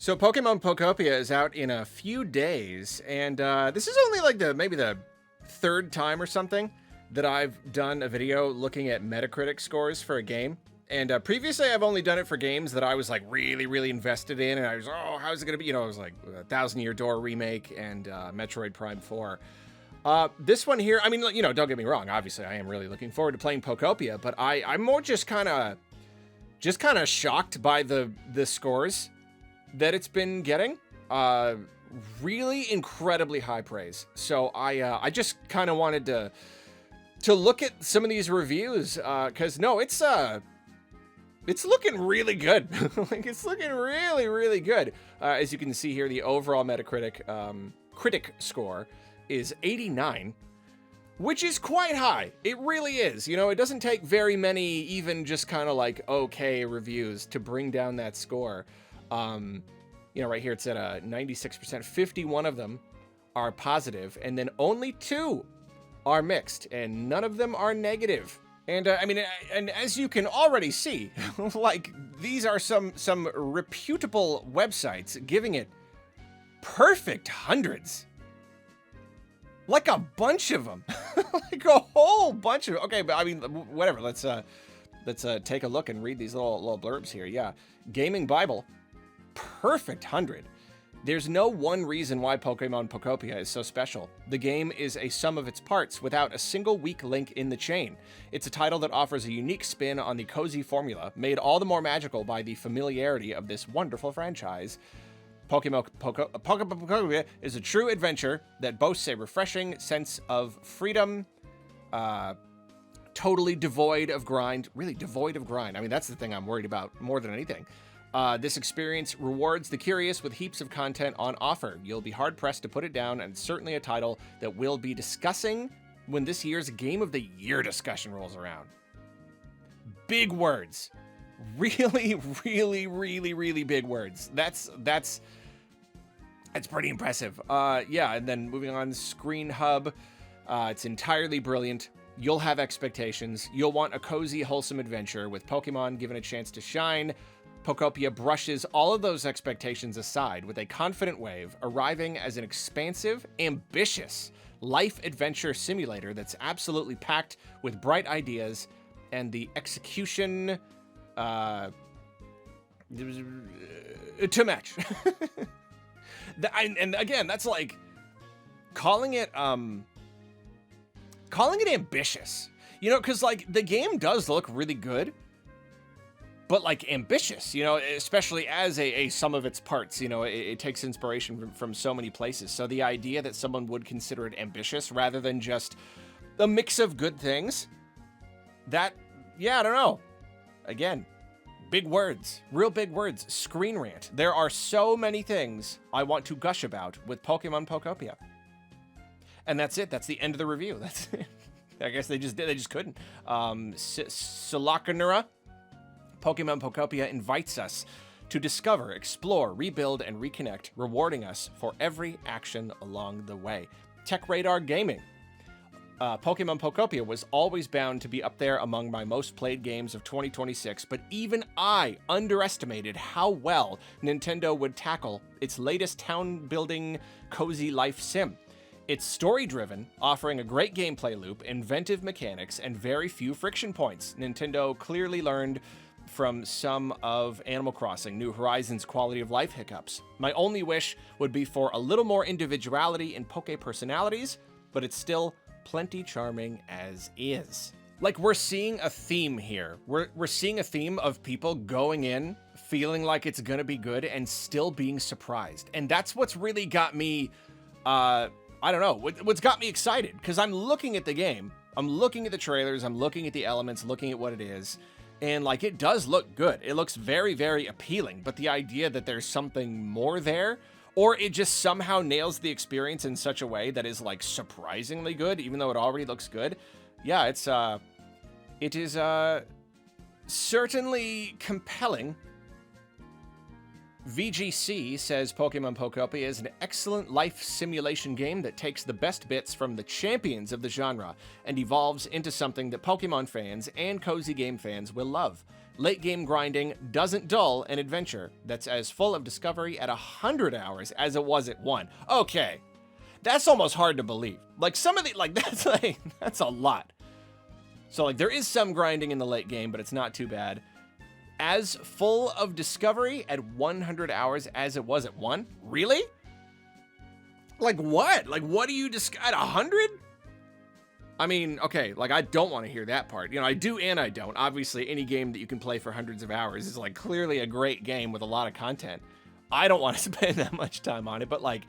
So Pokemon Pokopia is out in a few days, and this is only like maybe the third time or something that I've done a video looking at Metacritic scores for a game. And previously, I've only done it for games that I was like really invested in, and I was, oh, how's it gonna be? You know, it was like Thousand Year Door remake and Metroid Prime 4. This one here, I mean, you know, don't get me wrong. Obviously, I am really looking forward to playing Pokopia, but I'm more just kind of shocked by the scores that it's been getting. Really incredibly high praise. So I just kind of wanted to look at some of these reviews, because no, it's looking really good. Like, it's looking really good. As you can see here, the overall Metacritic critic score is 89, which is quite high. It really is. You know, it doesn't take very many, even just kind of like okay reviews to bring down that score. You know, right here it's at a 96%. 51 of them are positive, and then only 2 are mixed, and none of them are negative. And I mean, and as you can already see, like, these are some reputable websites giving it perfect hundreds. Like a bunch of them. Like a whole bunch of, okay, but I mean, whatever. Let's take a look and read these little blurbs here. Yeah. Gaming Bible, perfect 100. There's no one reason why Pokemon Pokopia is so special. The game is a sum of its parts without a single weak link in the chain. It's a title that offers a unique spin on the cozy formula, made all the more magical by the familiarity of this wonderful franchise. Pokemon Pokopia is a true adventure that boasts a refreshing sense of freedom, totally devoid of grind. Really devoid of grind. I mean, that's the thing I'm worried about more than anything. This experience rewards the curious with heaps of content on offer. You'll be hard-pressed to put it down, and it's certainly a title that we'll be discussing when this year's Game of the Year discussion rolls around. Big words. Really big words. That's pretty impressive. Yeah, and then moving on, Screen Hub. It's entirely brilliant. You'll have expectations. You'll want a cozy, wholesome adventure with Pokemon given a chance to shine. Pokopia brushes all of those expectations aside with a confident wave, arriving as an expansive, ambitious life adventure simulator that's absolutely packed with bright ideas, and the execution to match. And again, that's like calling it ambitious, you know, because like the game does look really good, but like ambitious, you know, especially as a sum of its parts. You know, it takes inspiration from so many places. So the idea that someone would consider it ambitious rather than just a mix of good things, that, yeah, I don't know. Again, big words, real big words. Screen rant. There are so many things I want to gush about with Pokemon Pokopia. And that's it. That's the end of the review. That's it. I guess they just couldn't. Silakanura, Pokemon Pokopia invites us to discover, explore, rebuild, and reconnect, rewarding us for every action along the way. Tech Radar Gaming. Pokemon Pokopia was always bound to be up there among my most played games of 2026, but even I underestimated how well Nintendo would tackle its latest town-building cozy life sim. It's story-driven, offering a great gameplay loop, inventive mechanics, and very few friction points. Nintendo clearly learned from some of Animal Crossing: New Horizons' quality of life hiccups. My only wish would be for a little more individuality in Poke personalities, but it's still plenty charming as is. Like, we're seeing a theme here. We're seeing a theme of people going in, feeling like it's gonna be good, and still being surprised. And that's what's really got me, I don't know, what's got me excited, because I'm looking at the game, I'm looking at the trailers, I'm looking at the elements, looking at what it is, and like, it does look good. It looks very appealing, but the idea that there's something more there, or it just somehow nails the experience in such a way that is like surprisingly good, even though it already looks good. Yeah, it is certainly compelling. VGC says Pokemon Pokopia is an excellent life simulation game that takes the best bits from the champions of the genre and evolves into something that Pokemon fans and cozy game fans will love. Late game grinding doesn't dull an adventure that's as full of discovery at 100 hours as it was at 1. Okay, that's almost hard to believe. Like some of the, that's a lot. So like there is some grinding in the late game, but it's not too bad. As full of discovery at 100 hours as it was at 1? Really? Like what? Like what do you discover at 100? I mean, okay, like I don't want to hear that part. You know, I do and I don't. Obviously, any game that you can play for hundreds of hours is like clearly a great game with a lot of content. I don't want to spend that much time on it, but like,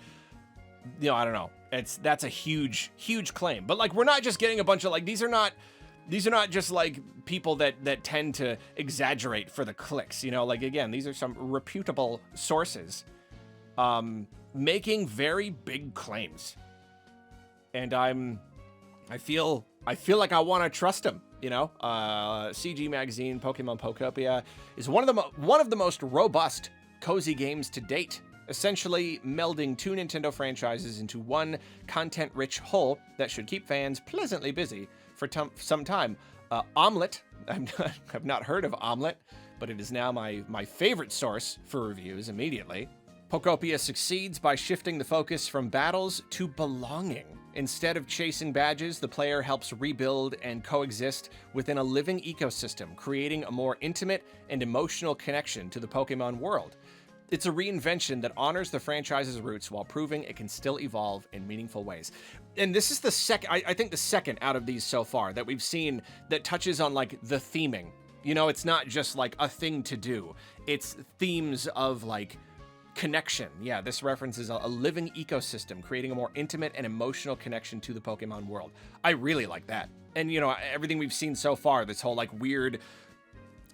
you know, I don't know. That's a huge, huge claim. But like, we're not just getting a bunch of like, these are not just like people that tend to exaggerate for the clicks, you know, like again, these are some reputable sources making very big claims. And I feel like I want to trust them, you know. CG Magazine Pokemon Pokopia is one of the most robust cozy games to date, essentially melding two Nintendo franchises into one content-rich whole that should keep fans pleasantly busy for some time. Omelette, I've not heard of Omelette, but it is now my favorite source for reviews immediately. Pokopia succeeds by shifting the focus from battles to belonging. Instead of chasing badges, the player helps rebuild and coexist within a living ecosystem, creating a more intimate and emotional connection to the Pokemon world. It's a reinvention that honors the franchise's roots while proving it can still evolve in meaningful ways. And this is the second, I think the second out of these so far that we've seen that touches on like the theming. You know, it's not just like a thing to do. It's themes of like connection. Yeah, this references a living ecosystem, creating a more intimate and emotional connection to the Pokemon world. I really like that. And you know, everything we've seen so far, this whole like weird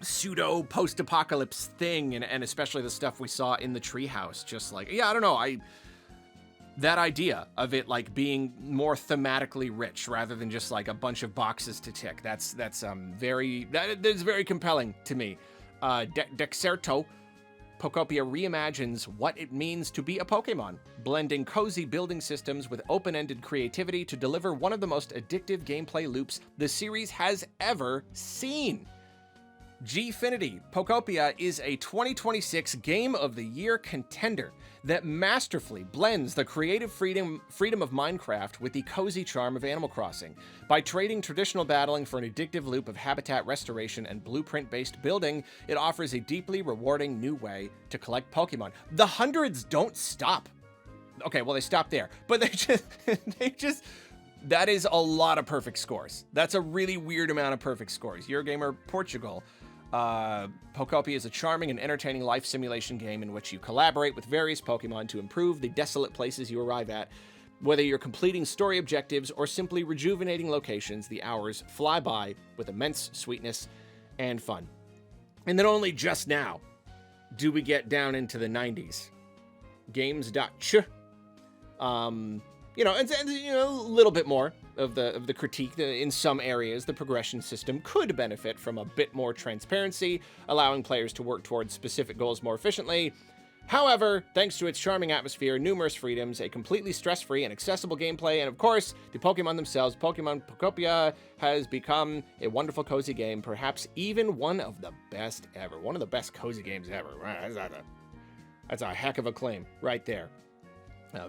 pseudo post-apocalypse thing, and especially the stuff we saw in the treehouse, just like, yeah, I don't know, that idea of it like being more thematically rich rather than just like a bunch of boxes to tick, that's very compelling to me. Dexerto Pokopia reimagines what it means to be a Pokemon, blending cozy building systems with open-ended creativity to deliver one of the most addictive gameplay loops the series has ever seen. Gfinity Pokopia is a 2026 Game of the Year contender that masterfully blends the creative freedom of Minecraft with the cozy charm of Animal Crossing. By trading traditional battling for an addictive loop of habitat restoration and blueprint-based building, it offers a deeply rewarding new way to collect Pokemon. The hundreds don't stop. Okay, well, they stop there, but they just that is a lot of perfect scores. That's a really weird amount of perfect scores. Eurogamer Portugal. Pokopia is a charming and entertaining life simulation game in which you collaborate with various Pokemon to improve the desolate places you arrive at. Whether you're completing story objectives or simply rejuvenating locations, the hours fly by with immense sweetness and fun. And then only just now do we get down into the 90s. Games.ch. You know, and you know, a little bit more of the critique. In some areas, the progression system could benefit from a bit more transparency, allowing players to work towards specific goals more efficiently. However, thanks to its charming atmosphere, numerous freedoms, a completely stress-free and accessible gameplay, and of course, the Pokemon themselves, Pokemon Pokopia has become a wonderful cozy game, perhaps even one of the best ever. One of the best cozy games ever. That's a heck of a claim right there.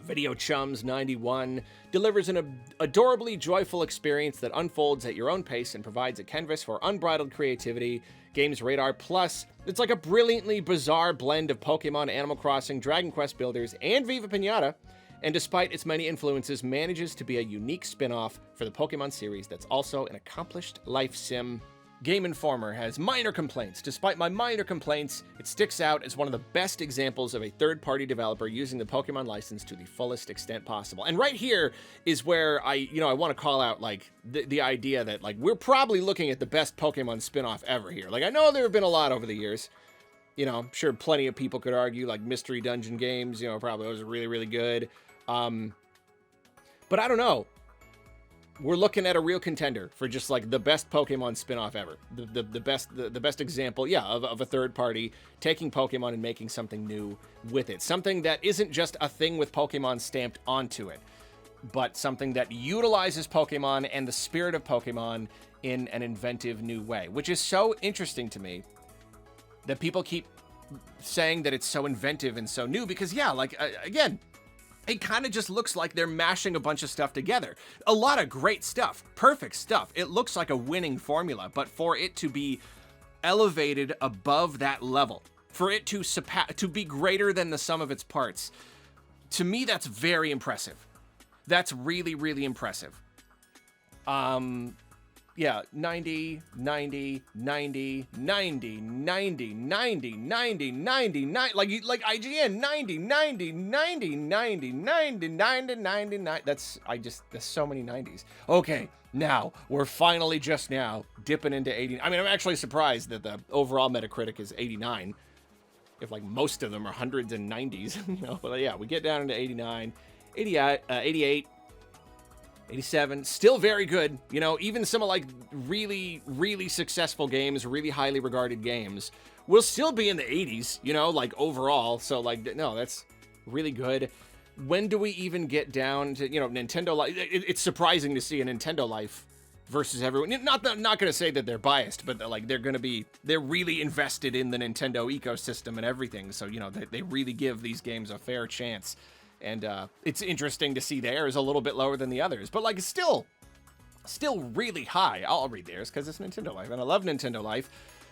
Video Chums 91 delivers an adorably joyful experience that unfolds at your own pace and provides a canvas for unbridled creativity. Games Radar Plus, it's like a brilliantly bizarre blend of Pokemon, Animal Crossing, Dragon Quest Builders, and Viva Pinata, and despite its many influences, manages to be a unique spin-off for the Pokemon series that's also an accomplished life sim. Game Informer has minor complaints. Despite my minor complaints, it sticks out as one of the best examples of a third-party developer using the Pokemon license to the fullest extent possible. And right here is where I want to call out like the idea that like we're probably looking at the best Pokemon spin-off ever here. Like I know there have been a lot over the years. You know, I'm sure plenty of people could argue like Mystery Dungeon games, you know, probably those are really, really good. But I don't know. we're looking at a real contender for just like the best Pokemon spin-off ever. The best example, yeah, of a third party taking Pokemon and making something new with it. Something that isn't just a thing with Pokemon stamped onto it, but something that utilizes Pokemon and the spirit of Pokemon in an inventive new way, which is so interesting to me that people keep saying that it's so inventive and so new because, yeah, like, again, it kind of just looks like they're mashing a bunch of stuff together. A lot of great stuff, perfect stuff. It looks like a winning formula, but for it to be elevated above that level, for it to be greater than the sum of its parts, to me, that's very impressive. That's really, really impressive. Yeah, 90, 90, 90, 90, 90, 90, 90, 90, like IGN, 90, 90, 90, 90, 90, 90, 99. There's so many 90s. Okay, now, we're finally just now dipping into 80. I mean, I'm actually surprised that the overall Metacritic is 89. If, like, most of them are hundreds and 90s, you know, but yeah, we get down into 89, 88, 87, still very good. You know, even some of like really, really successful games, really highly regarded games will still be in the 80s, you know, like overall. So like, no, that's really good. When do we even get down to, you know, Nintendo Life? It's surprising to see a Nintendo Life versus everyone. Not going to say that they're biased, but like they're really invested in the Nintendo ecosystem and everything. So, you know, they really give these games a fair chance. And it's interesting to see theirs a little bit lower than the others. But, like, it's still really high. I'll read theirs because it's Nintendo Life. And I love Nintendo Life.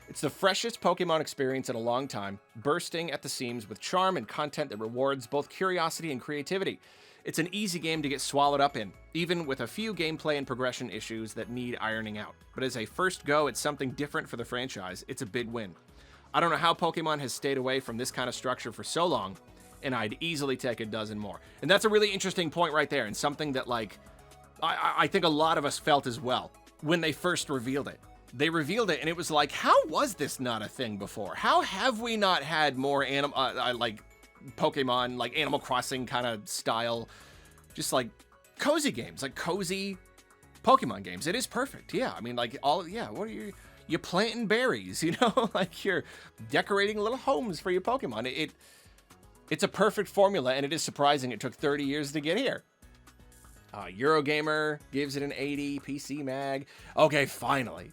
It's the freshest Pokemon experience in a long time, bursting at the seams with charm and content that rewards both curiosity and creativity. It's an easy game to get swallowed up in, even with a few gameplay and progression issues that need ironing out. But as a first go at something different for the franchise, it's a big win. I don't know how Pokemon has stayed away from this kind of structure for so long, and I'd easily take a dozen more. And that's a really interesting point right there, and something that, like, I think a lot of us felt as well when they first revealed it. They revealed it, and it was like, how was this not a thing before? How have we not had more like Pokemon, like Animal Crossing kind of style, just like cozy games, like cozy Pokemon games? It is perfect. Yeah, I mean, like what are you're planting berries, you know, like you're decorating little homes for your Pokemon. It's a perfect formula, and it is surprising it took 30 years to get here. Eurogamer gives it an 80, PC Mag. Okay, finally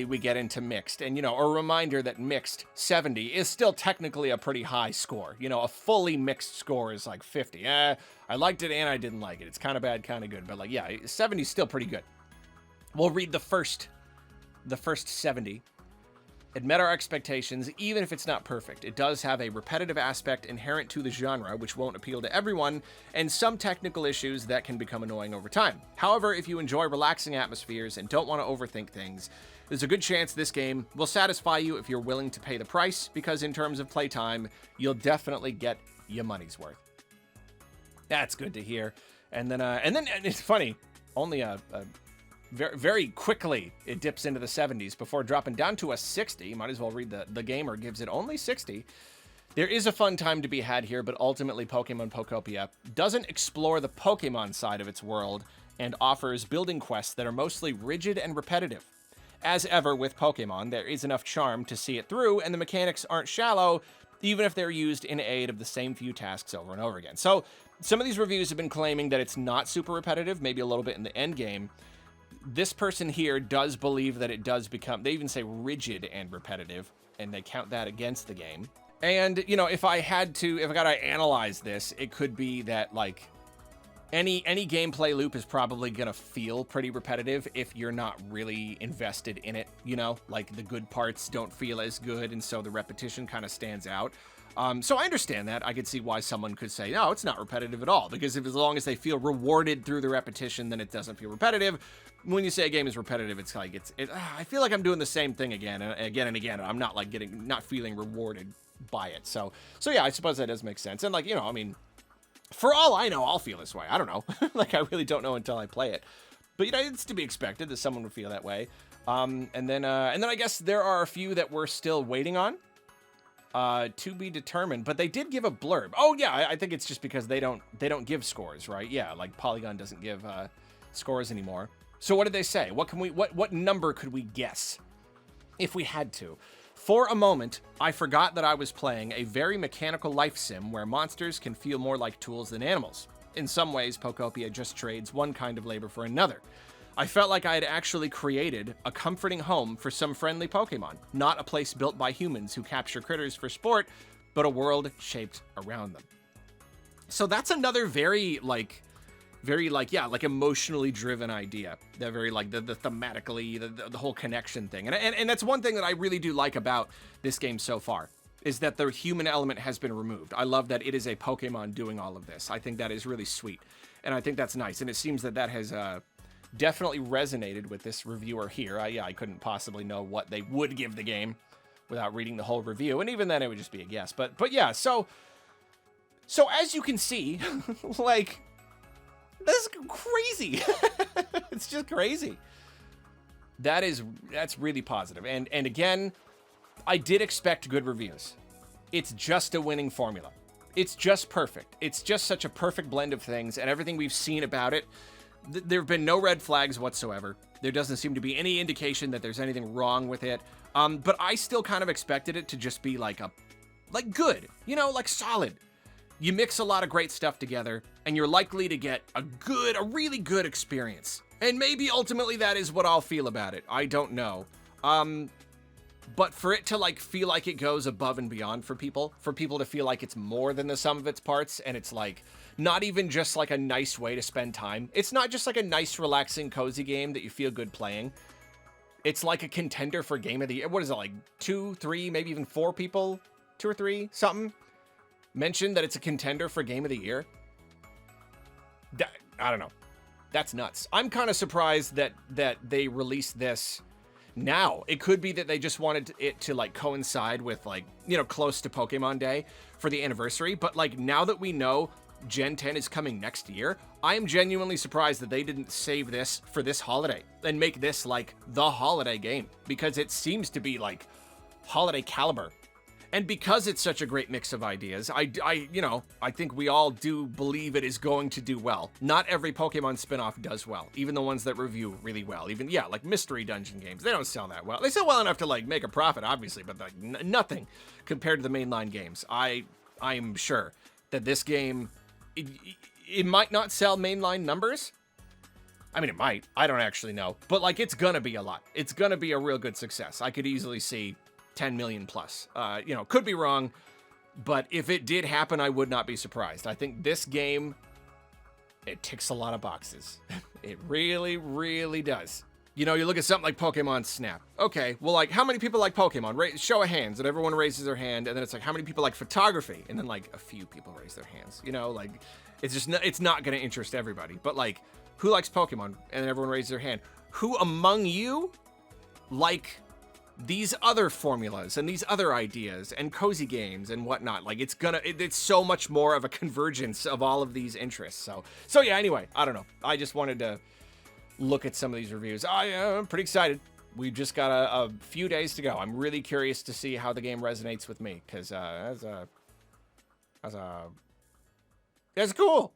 we get into mixed. And, you know, a reminder that mixed 70 is still technically a pretty high score. You know, a fully mixed score is like 50. I liked it and I didn't like it. It's kind of bad, kind of good. But, like, yeah, 70 is still pretty good. We'll read the first 70. It met our expectations, even if it's not perfect. It does have a repetitive aspect inherent to the genre, which won't appeal to everyone, and some technical issues that can become annoying over time. However, if you enjoy relaxing atmospheres and don't want to overthink things, there's a good chance this game will satisfy you if you're willing to pay the price, because in terms of playtime, you'll definitely get your money's worth. That's good to hear. And then it's funny, only very, very quickly, it dips into the 70s before dropping down to a 60. Might as well read the gamer gives it only 60. There is a fun time to be had here, but ultimately Pokemon Pokopia doesn't explore the Pokemon side of its world and offers building quests that are mostly rigid and repetitive. As ever with Pokemon, there is enough charm to see it through, and the mechanics aren't shallow, even if they're used in aid of the same few tasks over and over again. So some of these reviews have been claiming that it's not super repetitive, maybe a little bit in the end game. This person here does believe that it does become, they even say rigid and repetitive, and they count that against the game. And, you know, if I got to analyze this, it could be that, like, any gameplay loop is probably going to feel pretty repetitive if you're not really invested in it, you know? Like, the good parts don't feel as good, and so the repetition kind of stands out. So I understand that. I could see why someone could say, no, it's not repetitive at all, because as long as they feel rewarded through the repetition, then it doesn't feel repetitive. When you say a game is repetitive, it's like, I feel like I'm doing the same thing again and again and again. I'm not like not feeling rewarded by it. So yeah, I suppose that does make sense. And like, you know, I mean, for all I know, I'll feel this way. I don't know. Like, I really don't know until I play it. But, you know, it's to be expected that someone would feel that way. And then I guess there are a few that we're still waiting on. To be determined, but they did give a blurb. Oh yeah, I think it's just because they don't give scores, right? Yeah, like Polygon doesn't give scores anymore. So what did they say? What number could we guess if we had to? For a moment, I forgot that I was playing a very mechanical life sim where monsters can feel more like tools than animals. In some ways, Pokopia just trades one kind of labor for another. I felt like I had actually created a comforting home for some friendly Pokemon, not a place built by humans who capture critters for sport, but a world shaped around them. So that's another very emotionally driven idea. That very like the thematically, the whole connection thing. And that's one thing that I really do like about this game so far, is that the human element has been removed. I love that it is a Pokemon doing all of this. I think that is really sweet. And I think that's nice. And it seems that has definitely resonated with this reviewer here. I couldn't possibly know what they would give the game without reading the whole review. And even then it would just be a guess. But yeah, so as you can see, like, that's crazy. It's just crazy. That's really positive. And again, I did expect good reviews. It's just a winning formula. It's just perfect. It's just such a perfect blend of things, and everything we've seen about it, there have been no red flags whatsoever. There doesn't seem to be any indication that there's anything wrong with it. But I still kind of expected it to just be like good, like solid. You mix a lot of great stuff together, and you're likely to get a really good experience. And maybe ultimately that is what I'll feel about it. I don't know. But for it to feel like it goes above and beyond for people to feel like it's more than the sum of its parts, and it's not even just a nice way to spend time. It's not just a nice, relaxing, cozy game that you feel good playing. It's like a contender for Game of the Year. What is it, 2, 3, maybe even 4 people, 2 or 3, something, mentioned that it's a contender for Game of the Year? I don't know. That's nuts. I'm kind of surprised that they released this now. It could be that they just wanted it to coincide with close to Pokemon Day for the anniversary. But now that we know Gen 10 is coming next year, I am genuinely surprised that they didn't save this for this holiday and make this the holiday game, because it seems to be holiday caliber. And because it's such a great mix of ideas, I think we all do believe it is going to do well. Not every Pokemon spinoff does well, even the ones that review really well. Even, mystery dungeon games, they don't sell that well. They sell well enough to make a profit, obviously, but nothing compared to the mainline games. I'm sure that this game, it might not sell mainline numbers. I mean, it might. I don't actually know. But it's gonna be a lot. It's gonna be a real good success. I could easily see 10 million plus. Could be wrong, but if it did happen, I would not be surprised. I think this game, it ticks a lot of boxes. It really, really does. You look at something like Pokemon Snap. Okay, well, how many people like Pokemon? Show of hands, and everyone raises their hand, and then it's how many people like photography? And then a few people raise their hands. It's just it's not going to interest everybody. But who likes Pokemon? And then everyone raises their hand. Who among you these other formulas and these other ideas and cozy games and whatnot? It's so much more of a convergence of all of these interests. So yeah, anyway, I don't know. I just wanted to look at some of these reviews. I'm pretty excited. We've just got a few days to go. I'm really curious to see how the game resonates with me, because that's cool.